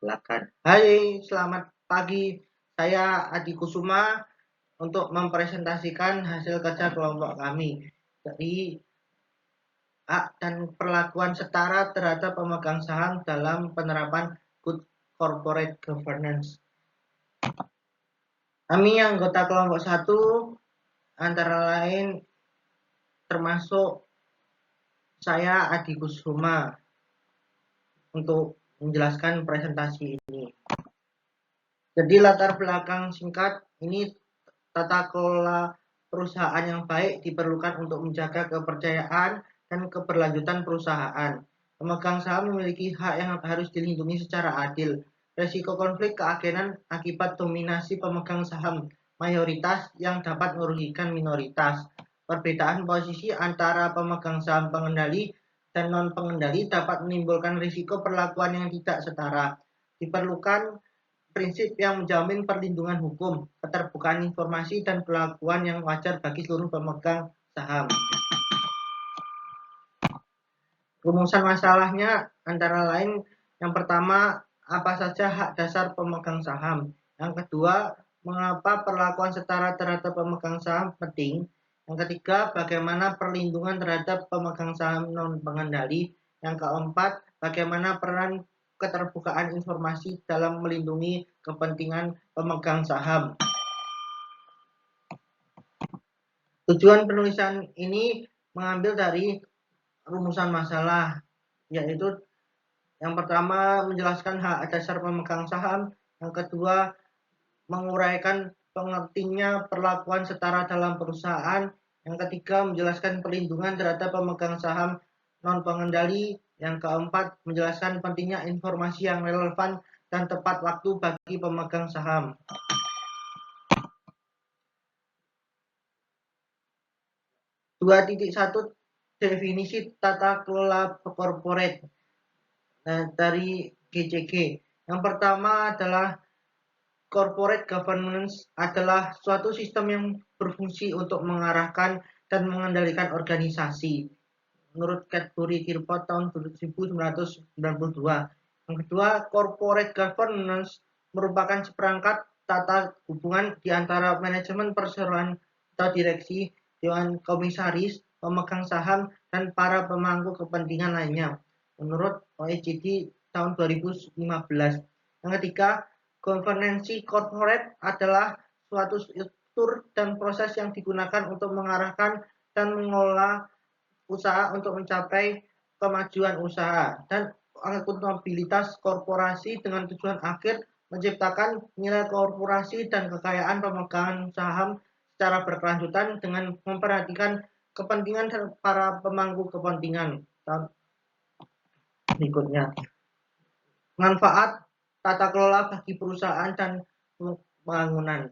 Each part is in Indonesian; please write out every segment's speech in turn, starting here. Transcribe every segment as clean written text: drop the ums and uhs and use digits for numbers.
Silakan. Hai, selamat pagi. Saya Adi Kusuma untuk mempresentasikan hasil kerja kelompok kami. Jadi, hak dan perlakuan setara terhadap pemegang saham dalam penerapan Good Corporate Governance. Kami anggota kelompok 1 antara lain termasuk saya Adi Kusuma untuk menjelaskan presentasi ini. Jadi latar belakang singkat ini, tata kelola perusahaan yang baik diperlukan untuk menjaga kepercayaan dan keberlanjutan perusahaan. Pemegang saham memiliki hak yang harus dilindungi secara adil. Risiko konflik keagenan akibat dominasi pemegang saham mayoritas yang dapat merugikan minoritas. Perbedaan posisi antara pemegang saham pengendali dan non-pengendali dapat menimbulkan risiko perlakuan yang tidak setara. Diperlukan prinsip yang menjamin perlindungan hukum, keterbukaan informasi, dan perlakuan yang wajar bagi seluruh pemegang saham. Rumusan masalahnya antara lain, yang pertama, apa saja hak dasar pemegang saham. Yang kedua, mengapa perlakuan setara terhadap pemegang saham penting. Yang ketiga, bagaimana perlindungan terhadap pemegang saham non-pengendali. Yang keempat, bagaimana peran keterbukaan informasi dalam melindungi kepentingan pemegang saham. Tujuan penulisan ini mengambil dari rumusan masalah, yaitu yang pertama menjelaskan hak dasar pemegang saham, yang kedua menguraikan pengertiannya perlakuan setara dalam perusahaan, yang ketiga menjelaskan perlindungan terhadap pemegang saham non-pengendali, yang keempat menjelaskan pentingnya informasi yang relevan dan tepat waktu bagi pemegang saham. 2.1 definisi tata kelola corporate dari GCG. Yang pertama adalah corporate governance adalah suatu sistem yang berfungsi untuk mengarahkan dan mengendalikan organisasi. Menurut Cadbury-Kirkpatrick tahun 1992. Yang kedua, corporate governance merupakan seperangkat tata hubungan di antara manajemen perseroan atau direksi, dewan komisaris, pemegang saham, dan para pemangku kepentingan lainnya. Menurut OECD tahun 2015. Yang ketiga, governance corporate adalah suatu struktur dan proses yang digunakan untuk mengarahkan dan mengelola usaha untuk mencapai kemajuan usaha dan akuntabilitas korporasi dengan tujuan akhir menciptakan nilai korporasi dan kekayaan pemegang saham secara berkelanjutan dengan memperhatikan kepentingan para pemangku kepentingan. Berikutnya, manfaat tata kelola bagi perusahaan dan pembangunan.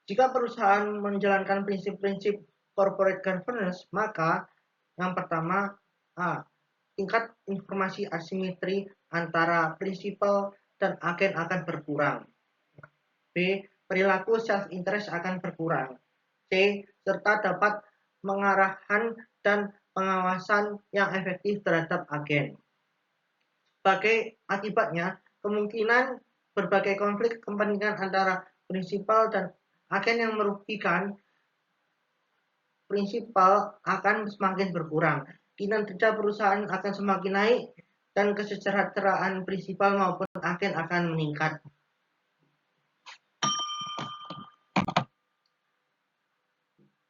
Jika perusahaan menjalankan prinsip-prinsip corporate governance, maka yang pertama, tingkat informasi asimetri antara prinsipal dan agen akan berkurang. B. Perilaku self-interest akan berkurang. C. Serta dapat mengarahkan dan pengawasan yang efektif terhadap agen. Sebagai akibatnya, kemungkinan berbagai konflik kepentingan antara prinsipal dan agen yang merugikan prinsipal akan semakin berkurang. Kinerja perusahaan akan semakin naik dan kesejahteraan prinsipal maupun agen akan meningkat.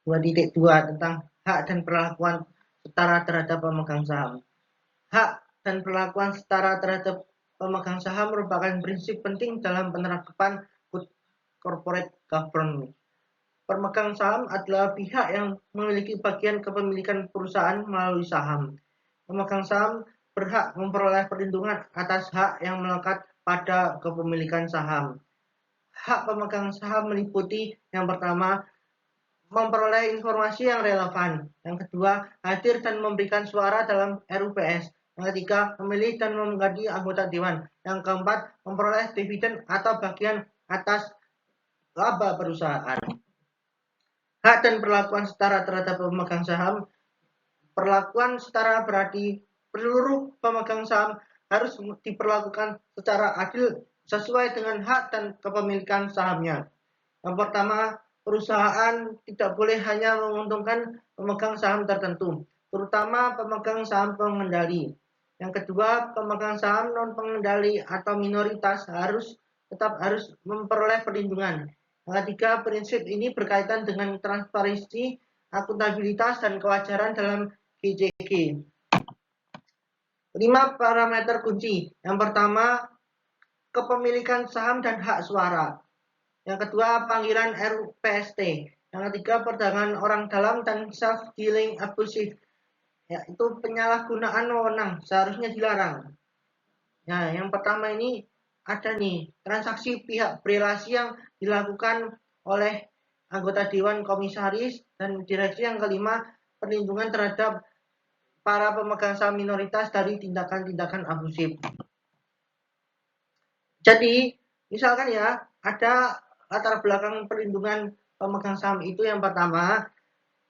Dua tentang hak dan perlakuan setara terhadap pemegang saham. Hak dan perlakuan setara terhadap pemegang saham merupakan prinsip penting dalam penerapan good corporate governance. Pemegang saham adalah pihak yang memiliki bagian kepemilikan perusahaan melalui saham. Pemegang saham berhak memperoleh perlindungan atas hak yang melekat pada kepemilikan saham. Hak pemegang saham meliputi yang pertama, memperoleh informasi yang relevan. Yang kedua, hadir dan memberikan suara dalam RUPS. Yang ketiga, memilih dan mengganti anggota dewan. Yang keempat, memperoleh dividen atau bagian atas laba perusahaan. Hak dan perlakuan setara terhadap pemegang saham. Perlakuan setara berarti seluruh pemegang saham harus diperlakukan secara adil sesuai dengan hak dan kepemilikan sahamnya. Yang pertama, perusahaan tidak boleh hanya menguntungkan pemegang saham tertentu, terutama pemegang saham pengendali. Yang kedua, pemegang saham non pengendali atau minoritas tetap harus memperoleh perlindungan. Yang ketiga, prinsip ini berkaitan dengan transparansi, akuntabilitas, dan kewajaran dalam GCG. 5 parameter kunci. Yang pertama, kepemilikan saham dan hak suara. Yang kedua, panggilan RPST. Yang ketiga, perdagangan orang dalam dan self-dealing abusive, yaitu penyalahgunaan wewenang, seharusnya dilarang. Nah, yang pertama ini ada nih, transaksi pihak berelasi yang dilakukan oleh anggota Dewan Komisaris dan Direksi. Yang kelima, perlindungan terhadap para pemegang saham minoritas dari tindakan-tindakan abusif. Jadi, misalkan ya, ada latar belakang perlindungan pemegang saham itu. Yang pertama,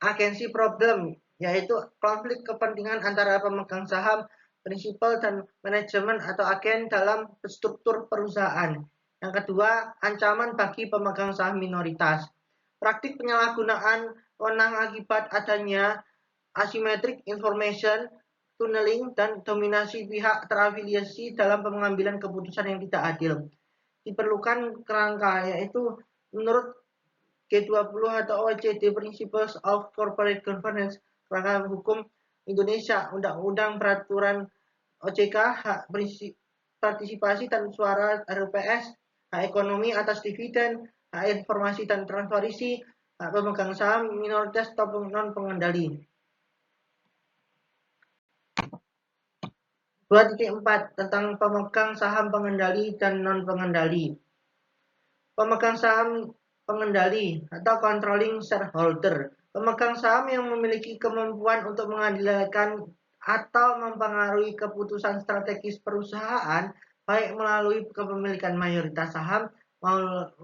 agensi problem, yaitu konflik kepentingan antara pemegang saham, prinsipal, dan manajemen atau agen dalam struktur perusahaan. Yang kedua, ancaman bagi pemegang saham minoritas. Praktik penyalahgunaan wewenang akibat adanya asymmetric information, tunneling, dan dominasi pihak terafiliasi dalam pengambilan keputusan yang tidak adil. Diperlukan kerangka, yaitu menurut G20 atau OECD Principles of Corporate Governance, kerangka hukum Indonesia, Undang-Undang Peraturan OJK, hak partisipasi dan suara RUPS, hak ekonomi atas dividen, hak informasi dan transparansi, hak pemegang saham minoritas atau non pengendali. 2.4 tentang pemegang saham pengendali dan non pengendali. Pemegang saham pengendali atau controlling shareholder, pemegang saham yang memiliki kemampuan untuk mengendalikan atau mempengaruhi keputusan strategis perusahaan, baik melalui kepemilikan mayoritas saham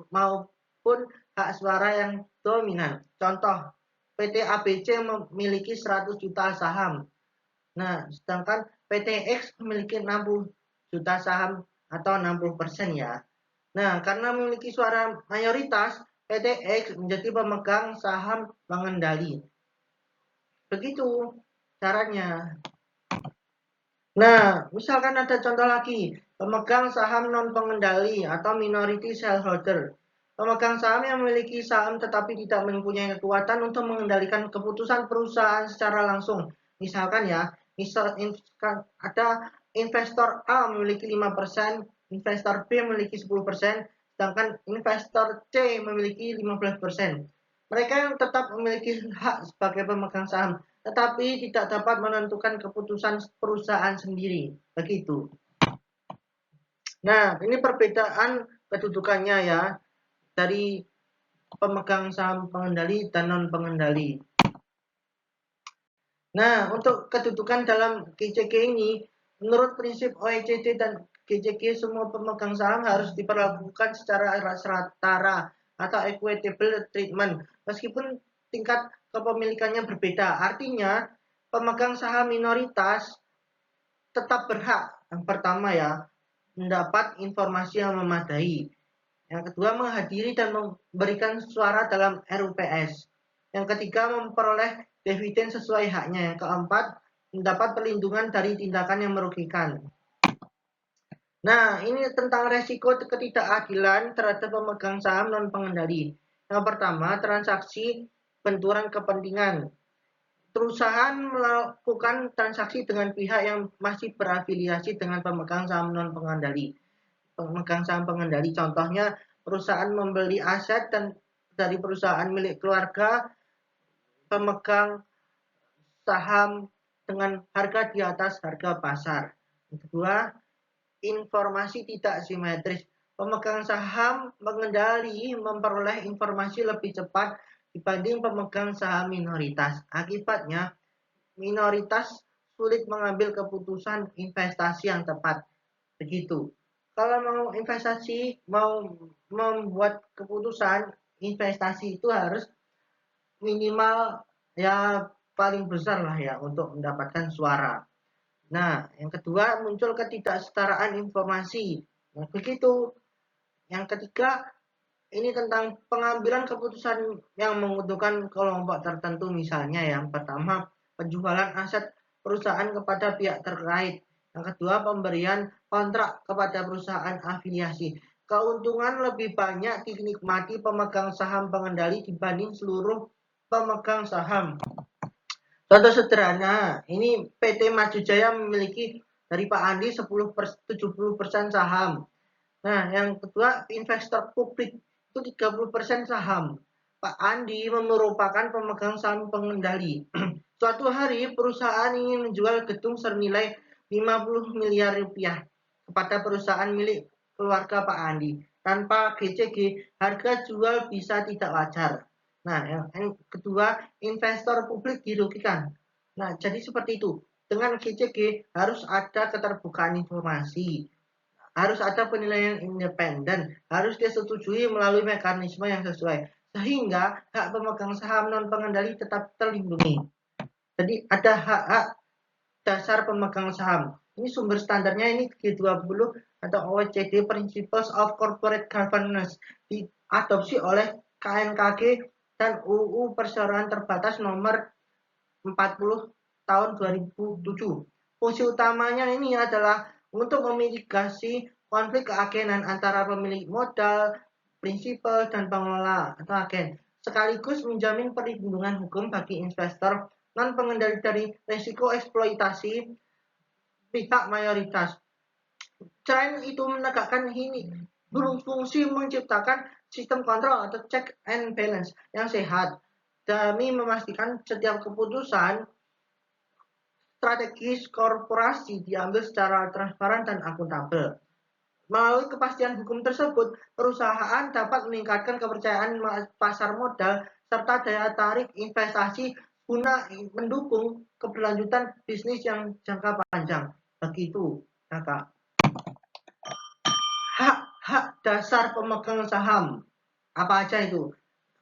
maupun hak suara yang dominan. Contoh, PT ABC memiliki 100 juta saham. Nah, sedangkan PT X memiliki 60 juta saham atau 60% ya. Nah, karena memiliki suara mayoritas, PT X menjadi pemegang saham pengendali. Begitu caranya. Nah, misalkan ada contoh lagi, pemegang saham non pengendali atau minority shareholder. Pemegang saham yang memiliki saham tetapi tidak mempunyai kekuatan untuk mengendalikan keputusan perusahaan secara langsung. Misalkan ya, ada investor A memiliki 5%, investor B memiliki 10%, sedangkan investor C memiliki 15%. Mereka yang tetap memiliki hak sebagai pemegang saham, tetapi tidak dapat menentukan keputusan perusahaan sendiri. Begitu. Nah, ini perbedaan kedudukannya ya dari pemegang saham pengendali dan non pengendali. Nah, untuk kedudukan dalam GCG ini, menurut prinsip OECD dan GCG, semua pemegang saham harus diperlakukan secara setara atau equitable treatment, meskipun tingkat kepemilikannya berbeda. Artinya, pemegang saham minoritas tetap berhak, yang pertama ya, mendapat informasi yang memadai. Yang kedua, menghadiri dan memberikan suara dalam RUPS. Yang ketiga, memperoleh dividen sesuai haknya. Yang keempat, mendapat perlindungan dari tindakan yang merugikan. Nah, ini tentang resiko ketidakadilan terhadap pemegang saham non pengendali. Yang pertama, transaksi benturan kepentingan. Perusahaan melakukan transaksi dengan pihak yang masih berafiliasi dengan pemegang saham non pengendali. Pemegang saham pengendali, contohnya perusahaan membeli aset dan dari perusahaan milik keluarga pemegang saham dengan harga di atas harga pasar. Yang kedua, informasi tidak simetris. Pemegang saham pengendali memperoleh informasi lebih cepat dibanding pemegang saham minoritas. Akibatnya, minoritas sulit mengambil keputusan investasi yang tepat. Begitu. Kalau mau investasi, mau membuat keputusan investasi itu harus minimal ya paling besar lah ya untuk mendapatkan suara. Nah, yang kedua muncul ketidaksetaraan informasi. Nah, begitu. Yang ketiga, ini tentang pengambilan keputusan yang menguntungkan kelompok tertentu. Misalnya yang pertama, penjualan aset perusahaan kepada pihak terkait. Yang kedua, pemberian kontrak kepada perusahaan afiliasi. Keuntungan lebih banyak dinikmati pemegang saham pengendali dibanding seluruh pemegang saham. Contoh sederhana, ini PT Maju Jaya memiliki dari Pak Andi 70% saham. Nah, yang kedua, investor publik itu 30% saham. Pak Andi merupakan pemegang saham pengendali. Suatu hari perusahaan ingin menjual gedung senilai 50 miliar rupiah kepada perusahaan milik keluarga Pak Andi. Tanpa GCG, harga jual bisa tidak wajar. Nah, yang kedua, investor publik dirugikan. Nah, jadi seperti itu. Dengan GCG harus ada keterbukaan informasi, harus ada penilaian independen, harus disetujui melalui mekanisme yang sesuai, sehingga hak pemegang saham non pengendali tetap terlindungi. Jadi ada hak-hak dasar pemegang saham. Ini sumber standarnya ini G20 atau OECD Principles of Corporate Governance, diadopsi oleh KNKG dan UU Perseroan Terbatas nomor 40 tahun 2007. Fungsi utamanya ini adalah untuk memitigasi konflik keagenan antara pemilik modal, prinsipal, dan pengelola atau agen, sekaligus menjamin perlindungan hukum bagi investor non pengendali dari risiko eksploitasi pihak mayoritas. Selain itu menegakkan ini berfungsi menciptakan sistem kontrol atau check and balance yang sehat demi memastikan setiap keputusan strategis korporasi diambil secara transparan dan akuntabel. Melalui kepastian hukum tersebut, perusahaan dapat meningkatkan kepercayaan pasar modal serta daya tarik investasi guna mendukung keberlanjutan bisnis yang jangka panjang. Begitu, Kakak. Hak-hak dasar pemegang saham. Apa aja itu?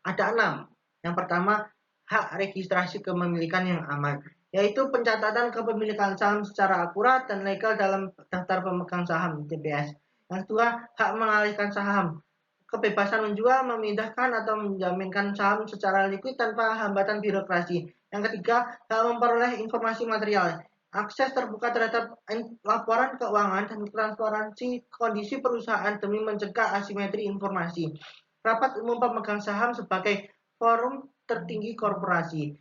Ada 6. Yang pertama, hak registrasi kepemilikan yang aman, yaitu pencatatan kepemilikan saham secara akurat dan legal dalam daftar pemegang saham (DPS). Yang kedua, hak mengalihkan saham, kebebasan menjual, memindahkan atau menjaminkan saham secara liquid tanpa hambatan birokrasi. Yang ketiga, hak memperoleh informasi material, akses terbuka terhadap laporan keuangan dan transparansi kondisi perusahaan demi mencegah asimetri informasi. Rapat umum pemegang saham sebagai forum tertinggi korporasi.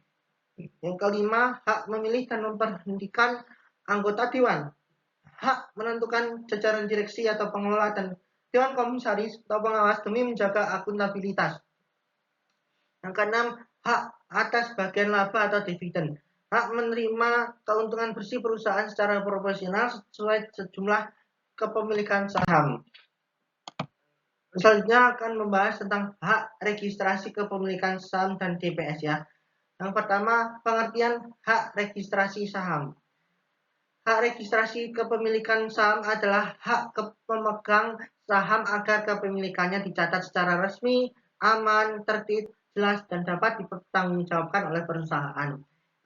Yang kelima, hak memilih dan memberhentikan anggota dewan, hak menentukan jajaran direksi atau pengelola dan dewan komisaris atau pengawas demi menjaga akuntabilitas. Yang keenam, hak atas bagian laba atau dividen, hak menerima keuntungan bersih perusahaan secara proporsional sesuai sejumlah kepemilikan saham. Selanjutnya akan membahas tentang hak registrasi kepemilikan saham dan DPS ya. Yang pertama, pengertian hak registrasi saham. Hak registrasi kepemilikan saham adalah hak pemegang saham agar kepemilikannya dicatat secara resmi, aman, tertib, jelas, dan dapat dipertanggungjawabkan oleh perusahaan.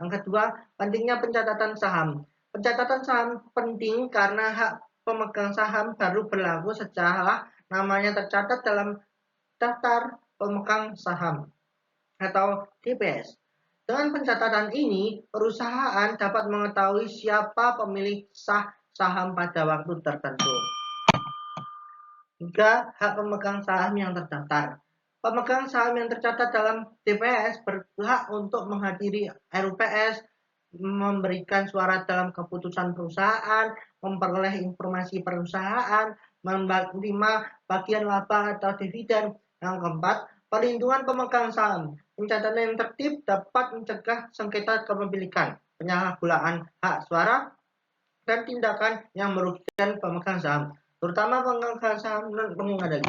Yang kedua, pentingnya pencatatan saham. Pencatatan saham penting karena hak pemegang saham baru berlaku setelah namanya tercatat dalam daftar pemegang saham atau DPS. Dengan pencatatan ini, perusahaan dapat mengetahui siapa pemilik sah saham pada waktu tertentu. 3. Hak pemegang saham yang terdaftar. Pemegang saham yang tercatat dalam DPS berhak untuk menghadiri RUPS, memberikan suara dalam keputusan perusahaan, memperoleh informasi perusahaan, menerima bagian laba atau dividen. Yang keempat, perlindungan pemegang saham. Pencatatan yang tertib dapat mencegah sengketa kepemilikan, penyalahgunaan hak suara, dan tindakan yang merugikan pemegang saham, terutama pemegang saham non-pengendali.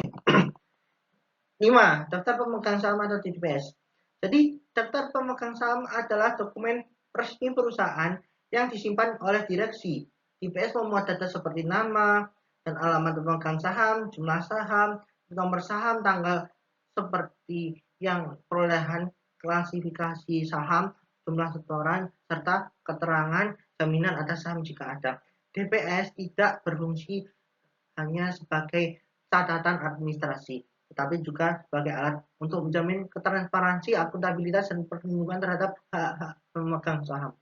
5. Daftar pemegang saham atau DPS. Jadi, daftar pemegang saham adalah dokumen resmi perusahaan yang disimpan oleh direksi. DPS memuat data seperti nama dan alamat pemegang saham, jumlah saham, nomor saham, tanggal seperti yang perolehan klasifikasi saham, jumlah setoran, serta keterangan jaminan atas saham jika ada. DPS tidak berfungsi hanya sebagai catatan administrasi, tetapi juga sebagai alat untuk menjamin ketransparansi, akuntabilitas, dan perlindungan terhadap hak-hak pemegang saham.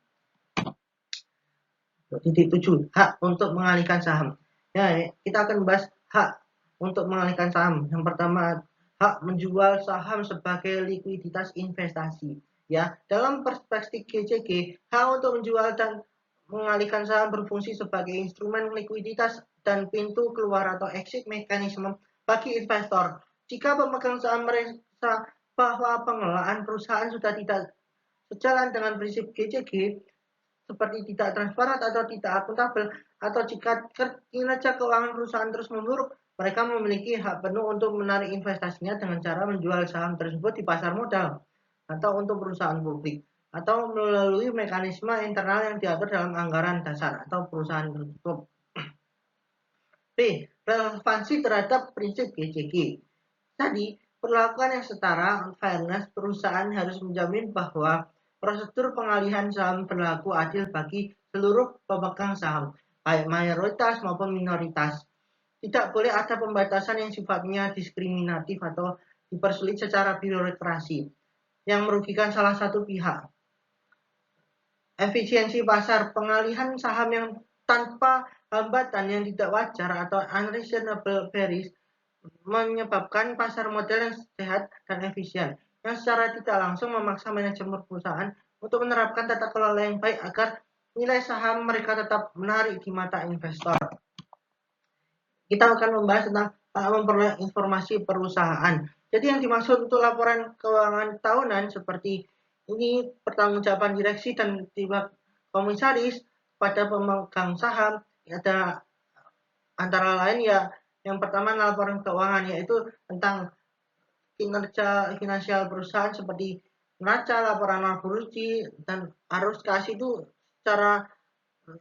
Titik 7, hak untuk mengalihkan saham. Ya, kita akan bahas hak untuk mengalihkan saham. Yang pertama, hak menjual saham sebagai likuiditas investasi. Ya, dalam perspektif GCG, hak untuk menjual dan mengalihkan saham berfungsi sebagai instrumen likuiditas dan pintu keluar atau exit mekanisme bagi investor. Jika pemegang saham merasa bahwa pengelolaan perusahaan sudah tidak sejalan dengan prinsip GCG, seperti tidak transparan atau tidak akuntabel, atau jika kinerja keuangan perusahaan terus memburuk, mereka memiliki hak penuh untuk menarik investasinya dengan cara menjual saham tersebut di pasar modal atau untuk perusahaan publik, atau melalui mekanisme internal yang diatur dalam anggaran dasar atau perusahaan tertutup. B. Relevansi terhadap prinsip GCG. Tadi, perlakuan yang setara, fairness, perusahaan harus menjamin bahwa prosedur pengalihan saham berlaku adil bagi seluruh pemegang saham, baik mayoritas maupun minoritas. Tidak boleh ada pembatasan yang sifatnya diskriminatif atau dipersulit secara birokrasi yang merugikan salah satu pihak. Efisiensi pasar, pengalihan saham yang tanpa hambatan yang tidak wajar atau unreasonable barriers menyebabkan pasar modal yang sehat dan efisien, yang secara tidak langsung memaksa manajemen perusahaan untuk menerapkan tata kelola yang baik agar nilai saham mereka tetap menarik di mata investor. Kita akan membahas tentang memperoleh informasi perusahaan. Jadi yang dimaksud untuk laporan keuangan tahunan seperti ini, pertanggungjawaban direksi dan komisaris pada pemegang saham, ada antara lain ya, yang pertama laporan keuangan, yaitu tentang kinerja finansial perusahaan seperti neraca, laporan korupsi, dan arus kas itu secara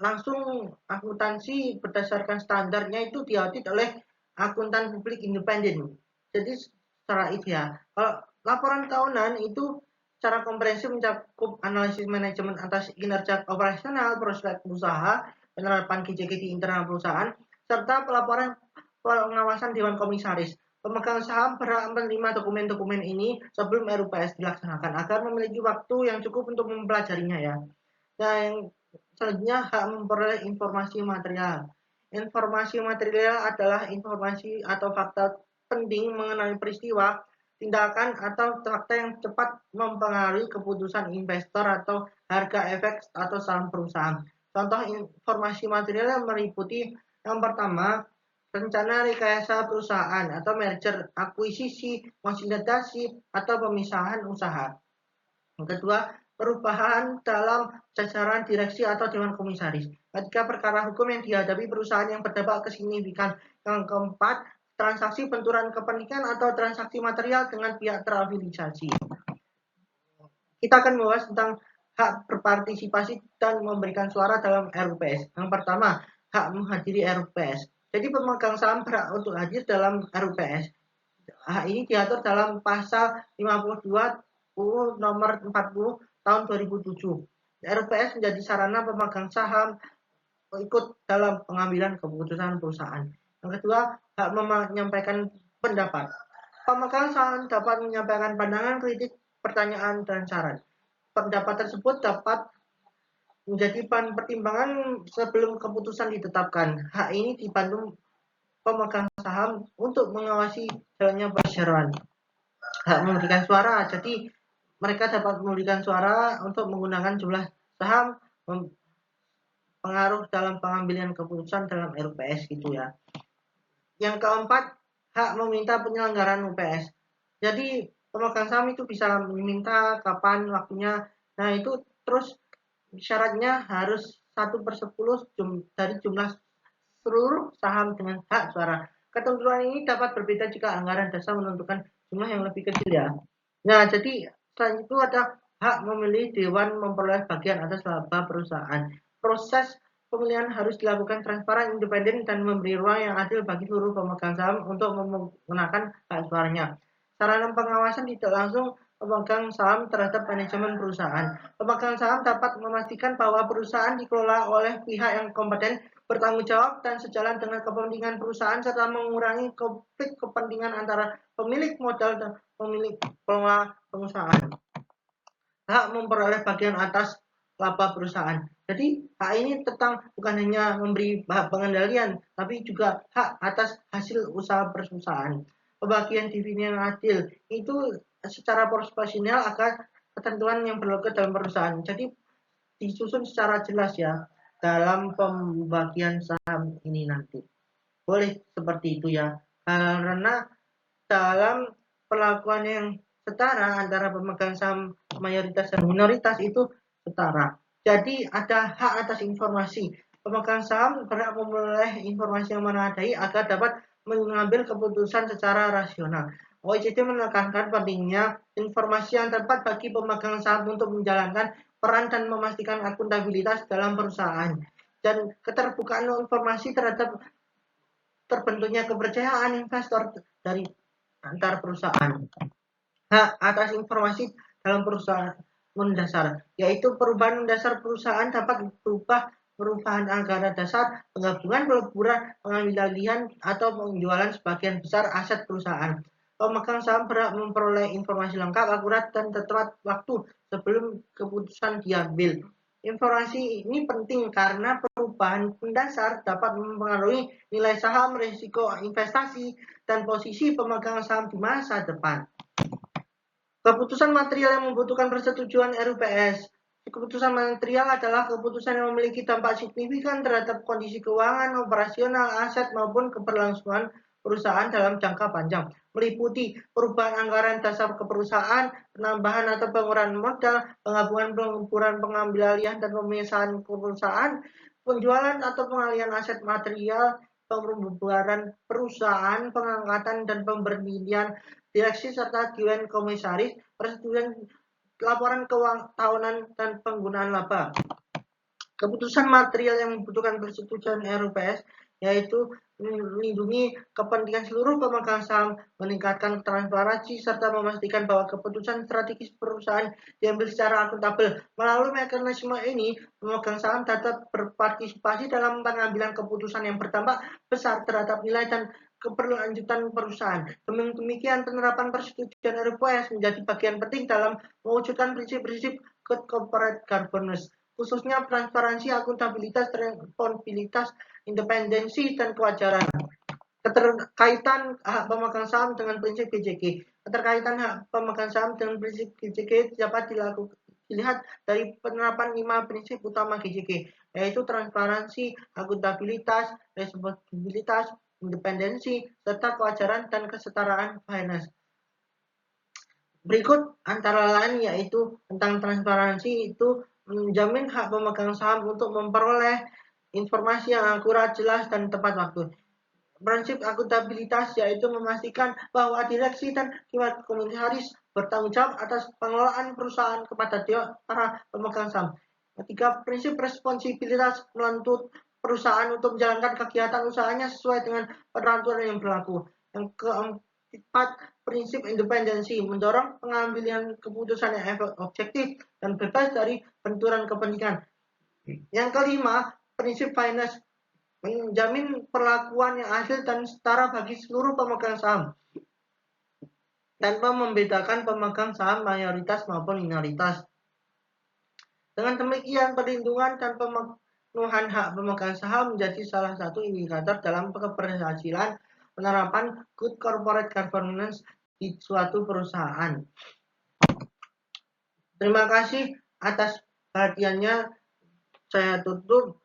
langsung akuntansi berdasarkan standarnya itu diaudit oleh akuntan publik independen. Jadi secara itu ya. Kalau laporan tahunan itu secara komprehensif mencakup analisis manajemen atas kinerja operasional prospek usaha, penerapan GCG di internal perusahaan, serta pelaporan pengawasan Dewan Komisaris. Pemegang saham berhak menerima dokumen-dokumen ini sebelum RUPS dilaksanakan agar memiliki waktu yang cukup untuk mempelajarinya ya. Nah, yang selanjutnya hak memperoleh informasi material. Informasi material adalah informasi atau fakta penting mengenai peristiwa, tindakan, atau fakta yang cepat mempengaruhi keputusan investor atau harga efek atau saham perusahaan. Contoh informasi material yang meliputi yang pertama, rencana rekayasa perusahaan atau merger, akuisisi, konsolidasi, atau pemisahan usaha. Yang kedua, perubahan dalam jajaran direksi atau dewan komisaris. Ketiga, perkara hukum yang dihadapi perusahaan yang berdampak signifikan. Yang keempat, transaksi benturan kepentingan atau transaksi material dengan pihak terafiliasi. Kita akan membahas tentang hak berpartisipasi dan memberikan suara dalam RUPS. Yang pertama, hak menghadiri RUPS. Jadi pemegang saham berhak untuk hadir dalam RUPS. Hak ini diatur dalam pasal 52 UU nomor 40 tahun 2007. RUPS menjadi sarana pemegang saham ikut dalam pengambilan keputusan perusahaan. Yang kedua, hak menyampaikan pendapat. Pemegang saham dapat menyampaikan pandangan, kritik, pertanyaan, dan saran. Pendapat tersebut dapat menjadi bahan pertimbangan sebelum keputusan ditetapkan. Hak ini dibantu pemegang saham untuk mengawasi jalannya perseroan. Hak memberikan suara, jadi mereka dapat memberikan suara untuk menggunakan jumlah saham pengaruh dalam pengambilan keputusan dalam RUPS gitu ya. Yang keempat, hak meminta penyelenggaraan UPS. Jadi pemegang saham itu bisa meminta kapan waktunya. Nah itu terus syaratnya harus 1/10 dari jumlah seluruh saham dengan hak suara. Ketentuan ini dapat berbeda jika anggaran dasar menentukan jumlah yang lebih kecil ya. Nah, jadi selain itu ada hak memilih dewan memperoleh bagian atas laba perusahaan. Proses pemilihan harus dilakukan transparan, independen, dan memberi ruang yang adil bagi seluruh pemegang saham untuk menggunakan hak suaranya. Sarana pengawasan tidak langsung pemegang saham terhadap manajemen perusahaan. Pemegang saham dapat memastikan bahwa perusahaan dikelola oleh pihak yang kompeten, bertanggung jawab, dan sejalan dengan kepentingan perusahaan, serta mengurangi konflik kepentingan antara pemilik modal dan pemilik pengelola perusahaan. Hak memperoleh bagian atas laba perusahaan. Jadi hak ini tentang bukan hanya memberi hak pengendalian, tapi juga hak atas hasil usaha perusahaan. Pembagian dividen yang adil itu secara proporsional agar ketentuan yang berlaku dalam perusahaan. Jadi disusun secara jelas ya dalam pembagian saham ini nanti. Boleh seperti itu ya. Karena dalam perlakuan yang setara antara pemegang saham mayoritas dan minoritas itu setara. Jadi ada hak atas informasi. Pemegang saham berhak memperoleh informasi yang memadai agar dapat mengambil keputusan secara rasional. OECD menekankan pentingnya informasi yang tepat bagi pemegang saham untuk menjalankan peran dan memastikan akuntabilitas dalam perusahaan. Dan keterbukaan informasi terhadap terbentuknya kepercayaan investor dari antar perusahaan. Hak atas informasi dalam perusahaan mendasar, yaitu perubahan mendasar perusahaan dapat berubah perubahan anggaran dasar, penggabungan, peleburan, pengambilan atau penjualan sebagian besar aset perusahaan. Pemegang saham berhak memperoleh informasi lengkap, akurat, dan tepat waktu sebelum keputusan diambil. Informasi ini penting karena perubahan mendasar dapat mempengaruhi nilai saham, risiko investasi, dan posisi pemegang saham di masa depan. Keputusan material yang membutuhkan persetujuan RUPS. Keputusan material adalah keputusan yang memiliki dampak signifikan terhadap kondisi keuangan, operasional, aset, maupun keberlangsungan perusahaan dalam jangka panjang, meliputi perubahan anggaran dasar keperusahaan, penambahan atau pengurangan modal, penggabungan, pengukuran, pengambil alihan, dan pemisahan perusahaan, penjualan atau pengalihan aset material, pembubaran perusahaan, pengangkatan dan pemberhentian direksi serta dewan komisaris, persetujuan laporan keuangan tahunan dan penggunaan laba. Keputusan material yang membutuhkan persetujuan RUPS yaitu melindungi kepentingan seluruh pemegang saham, meningkatkan transparansi, serta memastikan bahwa keputusan strategis perusahaan diambil secara akuntabel. Melalui mekanisme ini, pemegang saham dapat berpartisipasi dalam pengambilan keputusan yang berdampak besar terhadap nilai dan keberlanjutan perusahaan. Demikian, penerapan persetujuan RUPS menjadi bagian penting dalam mewujudkan prinsip-prinsip good corporate governance, khususnya transparansi, akuntabilitas, responsibilitas, independensi, dan kewajaran. Keterkaitan hak pemegang saham dengan prinsip GJG. Keterkaitan hak pemegang saham dengan prinsip GJG dapat dilihat dari penerapan 5 prinsip utama GJG, yaitu transparansi, akuntabilitas, responsibilitas, independensi, serta kewajaran dan kesetaraan finance. Berikut antara lain yaitu tentang transparansi itu menjamin hak pemegang saham untuk memperoleh informasi yang akurat, jelas, dan tepat waktu. Prinsip akuntabilitas yaitu memastikan bahwa direksi dan dewan komisaris bertanggung jawab atas pengelolaan perusahaan kepada para pemegang saham. Ketiga, prinsip responsibilitas menuntut perusahaan untuk menjalankan kegiatan usahanya sesuai dengan peraturan yang berlaku. Yang keempat, prinsip independensi mendorong pengambilan keputusan yang objektif dan bebas dari benturan kepentingan. Yang kelima, prinsip fairness menjamin perlakuan yang adil dan setara bagi seluruh pemegang saham tanpa membedakan pemegang saham mayoritas maupun minoritas. Dengan demikian, perlindungan dan pemenuhan hak pemegang saham menjadi salah satu indikator dalam keberhasilan penerapan good corporate governance di suatu perusahaan. Terima kasih atas perhatiannya. Saya tutup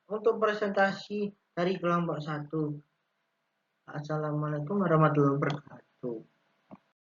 untuk presentasi dari kelompok 1. Assalamualaikum warahmatullahi wabarakatuh.